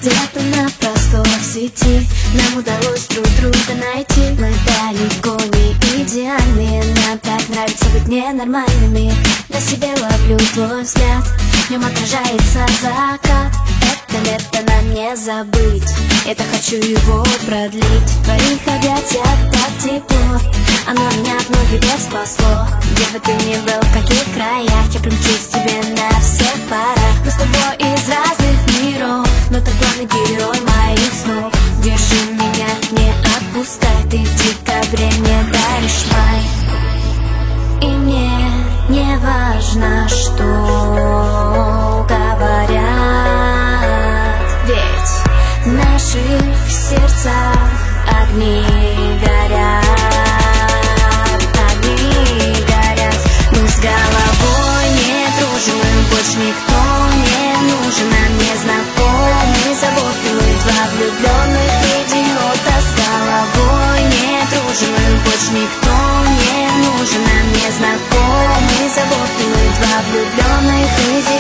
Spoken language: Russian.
Где-то на просторах сети нам удалось друг друга найти. Мы далеко не идеальные, нам так нравится быть ненормальными. На себе ловлю твой взгляд, в нем отражается закат. Это лето нам не забыть, это хочу его продлить. В твоих объятиях так тепло, оно меня от многих бед спасло. Где бы ты ни был, в каких краях, я примчусь к тебе на всех парах. Мы с тобой из разных миров, но ты главный герой моих снов. Держи меня, не отпускай, ты в декабре мне даришь май. И мне не важно, что говорят, ведь в наших сердцах огни горят, огни горят. Мы с головой не дружим, и больше никто не нужен. Нам незнакомый, заботливый, два влюбленных идиота. С головой не дружим, и больше никто не нужен. Нам незнакомый, заботливый, два влюбленных идиота.